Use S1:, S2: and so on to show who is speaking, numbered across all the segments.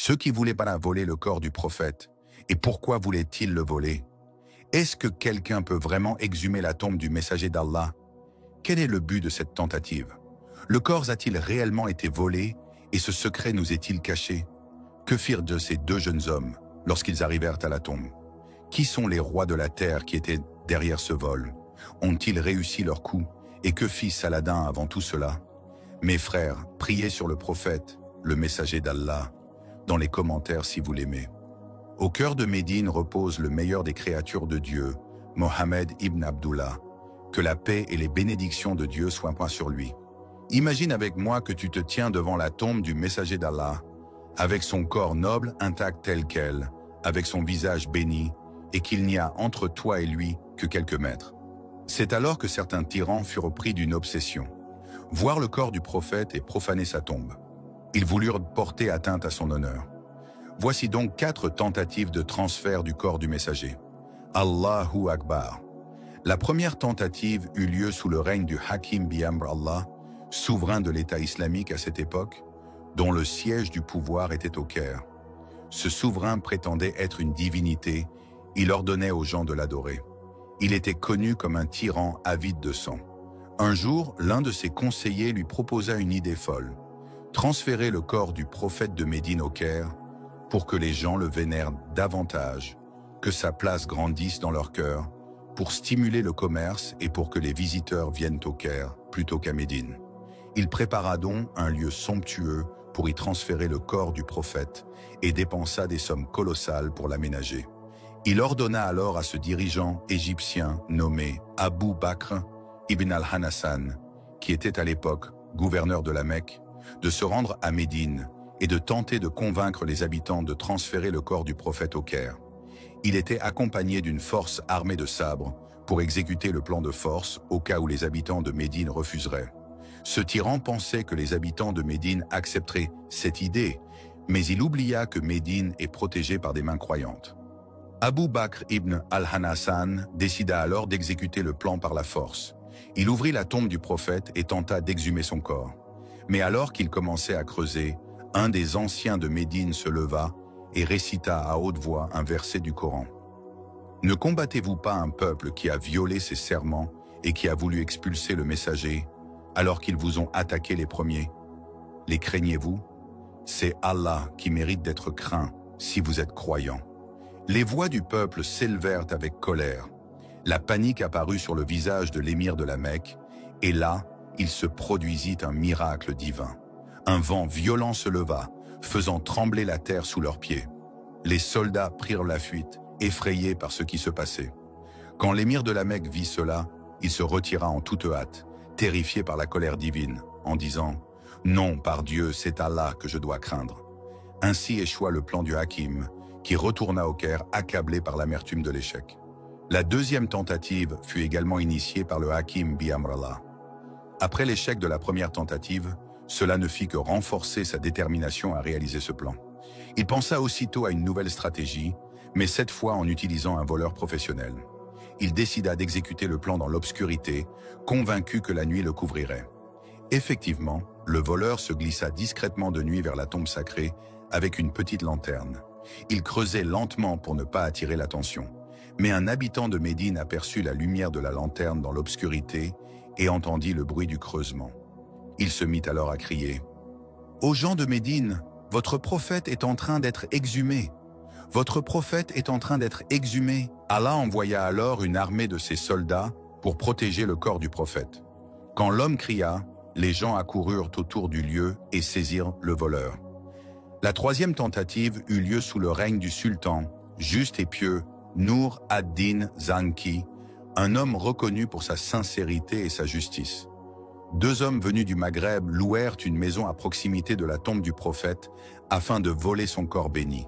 S1: Ceux qui voulaient pas voler le corps du prophète. Et pourquoi voulaient-ils le voler? Est-ce que quelqu'un peut vraiment exhumer la tombe du messager d'Allah? Quel est le but de cette tentative? Le corps a-t-il réellement été volé et ce secret nous est-il caché? Que firent de ces deux jeunes hommes lorsqu'ils arrivèrent à la tombe? Qui sont les rois de la terre qui étaient derrière ce vol? Ont-ils réussi leur coup? Et que fit Saladin avant tout cela? Mes frères, priez sur le prophète, le messager d'Allah, dans les commentaires si vous l'aimez. Au cœur de Médine repose le meilleur des créatures de Dieu, Mohammed ibn Abdullah. Que la paix et les bénédictions de Dieu soient point sur lui. Imagine avec moi que tu te tiens devant la tombe du messager d'Allah, avec son corps noble intact tel quel, avec son visage béni, et qu'il n'y a entre toi et lui que quelques mètres. C'est alors que certains tyrans furent pris d'une obsession. Voir le corps du prophète et profaner sa tombe. Ils voulurent porter atteinte à son honneur. Voici donc 4 tentatives de transfert du corps du messager. Allahu Akbar. La première tentative eut lieu sous le règne du Hakim bi-Amr Allah, souverain de l'État islamique à cette époque, dont le siège du pouvoir était au Caire. Ce souverain prétendait être une divinité, il ordonnait aux gens de l'adorer. Il était connu comme un tyran avide de sang. Un jour, l'un de ses conseillers lui proposa une idée folle. Transférer le corps du prophète de Médine au Caire pour que les gens le vénèrent davantage, que sa place grandisse dans leur cœur, pour stimuler le commerce et pour que les visiteurs viennent au Caire plutôt qu'à Médine. Il prépara donc un lieu somptueux pour y transférer le corps du prophète et dépensa des sommes colossales pour l'aménager. Il ordonna alors à ce dirigeant égyptien nommé Abu Bakr ibn al-Hanassan, qui était à l'époque gouverneur de la Mecque, de se rendre à Médine et de tenter de convaincre les habitants de transférer le corps du prophète au Caire. Il était accompagné d'une force armée de sabres pour exécuter le plan de force au cas où les habitants de Médine refuseraient. Ce tyran pensait que les habitants de Médine accepteraient cette idée, mais il oublia que Médine est protégée par des mains croyantes. Abu Bakr ibn al-Hanassan décida alors d'exécuter le plan par la force. Il ouvrit la tombe du prophète et tenta d'exhumer son corps. Mais alors qu'il commençait à creuser, un des anciens de Médine se leva et récita à haute voix un verset du Coran. « Ne combattez-vous pas un peuple qui a violé ses serments et qui a voulu expulser le messager, alors qu'ils vous ont attaqué les premiers? Les craignez-vous? C'est Allah qui mérite d'être craint si vous êtes croyants. » Les voix du peuple s'élevèrent avec colère. La panique apparut sur le visage de l'émir de la Mecque, et là, il se produisit un miracle divin. Un vent violent se leva, faisant trembler la terre sous leurs pieds. Les soldats prirent la fuite, effrayés par ce qui se passait. Quand l'émir de la Mecque vit cela, il se retira en toute hâte, terrifié par la colère divine, en disant « Non, par Dieu, c'est Allah que je dois craindre. » Ainsi échoua le plan du Hakim, qui retourna au Caire accablé par l'amertume de l'échec. La deuxième tentative fut également initiée par le Hakim bi-Amr Allah. Après l'échec de la première tentative, cela ne fit que renforcer sa détermination à réaliser ce plan. Il pensa aussitôt à une nouvelle stratégie, mais cette fois en utilisant un voleur professionnel. Il décida d'exécuter le plan dans l'obscurité, convaincu que la nuit le couvrirait. Effectivement, le voleur se glissa discrètement de nuit vers la tombe sacrée avec une petite lanterne. Il creusait lentement pour ne pas attirer l'attention. Mais un habitant de Médine aperçut la lumière de la lanterne dans l'obscurité et entendit le bruit du creusement. Il se mit alors à crier « Aux gens de Médine, votre prophète est en train d'être exhumé. Votre prophète est en train d'être exhumé. » Allah envoya alors une armée de ses soldats pour protéger le corps du prophète. Quand l'homme cria, les gens accoururent autour du lieu et saisirent le voleur. La troisième tentative eut lieu sous le règne du sultan, juste et pieux, Nour ad-Din Zanki, un homme reconnu pour sa sincérité et sa justice. 2 hommes venus du Maghreb louèrent une maison à proximité de la tombe du prophète afin de voler son corps béni.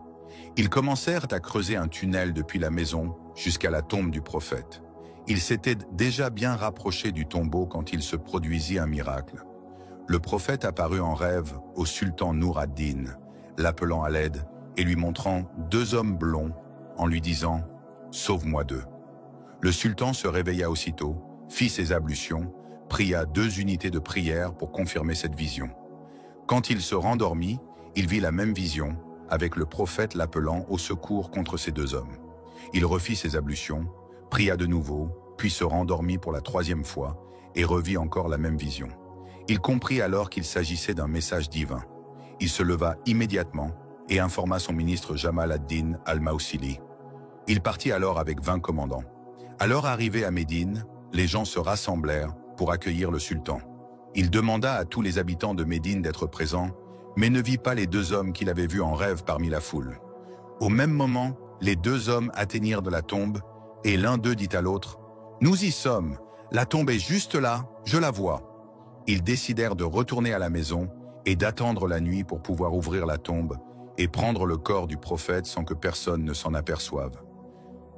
S1: Ils commencèrent à creuser un tunnel depuis la maison jusqu'à la tombe du prophète. Ils s'étaient déjà bien rapprochés du tombeau quand il se produisit un miracle. Le prophète apparut en rêve au sultan Nour ad-Din, l'appelant à l'aide et lui montrant 2 hommes blonds en lui disant « Sauve-moi d'eux ». Le sultan se réveilla aussitôt, fit ses ablutions, pria 2 unités de prière pour confirmer cette vision. Quand il se rendormit, il vit la même vision, avec le prophète l'appelant au secours contre ces deux hommes. Il refit ses ablutions, pria de nouveau, puis se rendormit pour la troisième fois et revit encore la même vision. Il comprit alors qu'il s'agissait d'un message divin. Il se leva immédiatement et informa son ministre Jamal ad-Din al-Mawsili. Il partit alors avec 20 commandants. Alors arrivé à Médine, les gens se rassemblèrent pour accueillir le sultan. Il demanda à tous les habitants de Médine d'être présents, mais ne vit pas les deux hommes qu'il avait vus en rêve parmi la foule. Au même moment, les deux hommes atteignirent de la tombe, et l'un d'eux dit à l'autre, « Nous y sommes, la tombe est juste là, je la vois. » Ils décidèrent de retourner à la maison et d'attendre la nuit pour pouvoir ouvrir la tombe et prendre le corps du prophète sans que personne ne s'en aperçoive.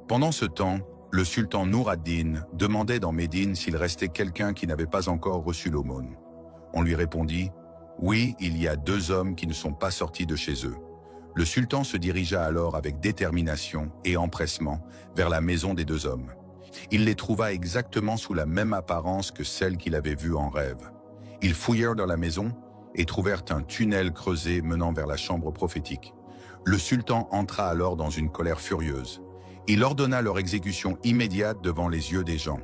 S1: Pendant ce temps, le sultan Nour ad-Din demandait dans Médine s'il restait quelqu'un qui n'avait pas encore reçu l'aumône. On lui répondit, « Oui, il y a deux hommes qui ne sont pas sortis de chez eux. » Le sultan se dirigea alors avec détermination et empressement vers la maison des deux hommes. Il les trouva exactement sous la même apparence que celle qu'il avait vue en rêve. Ils fouillèrent dans la maison et trouvèrent un tunnel creusé menant vers la chambre prophétique. Le sultan entra alors dans une colère furieuse. Il ordonna leur exécution immédiate devant les yeux des gens.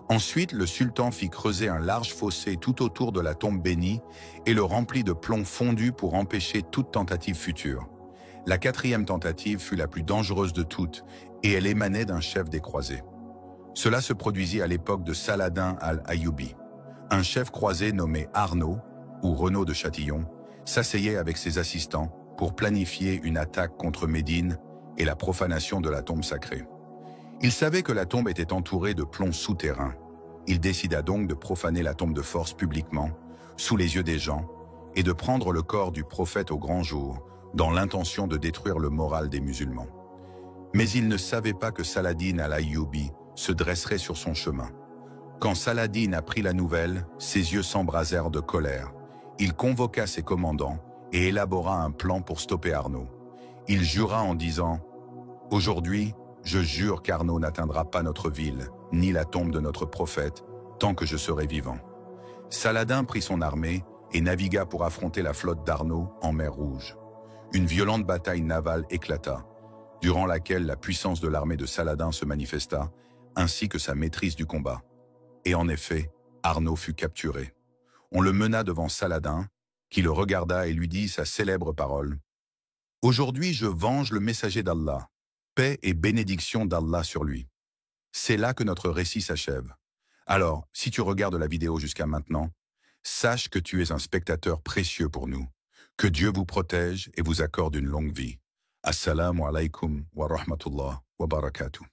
S1: Ensuite, le sultan fit creuser un large fossé tout autour de la tombe bénie et le remplit de plomb fondu pour empêcher toute tentative future. La quatrième tentative fut la plus dangereuse de toutes et elle émanait d'un chef des croisés. Cela se produisit à l'époque de Saladin al-Ayyubi. Un chef croisé nommé Arnaud, ou Renaud de Châtillon, s'asseyait avec ses assistants pour planifier une attaque contre Médine et la profanation de la tombe sacrée. Il savait que la tombe était entourée de plomb souterrain. Il décida donc de profaner la tombe de force publiquement, sous les yeux des gens, et de prendre le corps du prophète au grand jour, dans l'intention de détruire le moral des musulmans. Mais il ne savait pas que Saladin al-Ayyubi se dresserait sur son chemin. Quand Saladin apprit la nouvelle, ses yeux s'embrasèrent de colère. Il convoqua ses commandants et élabora un plan pour stopper Arnaud. Il jura en disant « Aujourd'hui, je jure qu'Arnaud n'atteindra pas notre ville, ni la tombe de notre prophète, tant que je serai vivant. » Saladin prit son armée et navigua pour affronter la flotte d'Arnaud en mer Rouge. Une violente bataille navale éclata, durant laquelle la puissance de l'armée de Saladin se manifesta, ainsi que sa maîtrise du combat. Et en effet, Arnaud fut capturé. On le mena devant Saladin, qui le regarda et lui dit sa célèbre parole. « Aujourd'hui, je venge le messager d'Allah. Paix et bénédiction d'Allah sur lui. » C'est là que notre récit s'achève. Alors, si tu regardes la vidéo jusqu'à maintenant, sache que tu es un spectateur précieux pour nous. Que Dieu vous protège et vous accorde une longue vie. Assalamu alaikum wa rahmatullah wa barakatuh.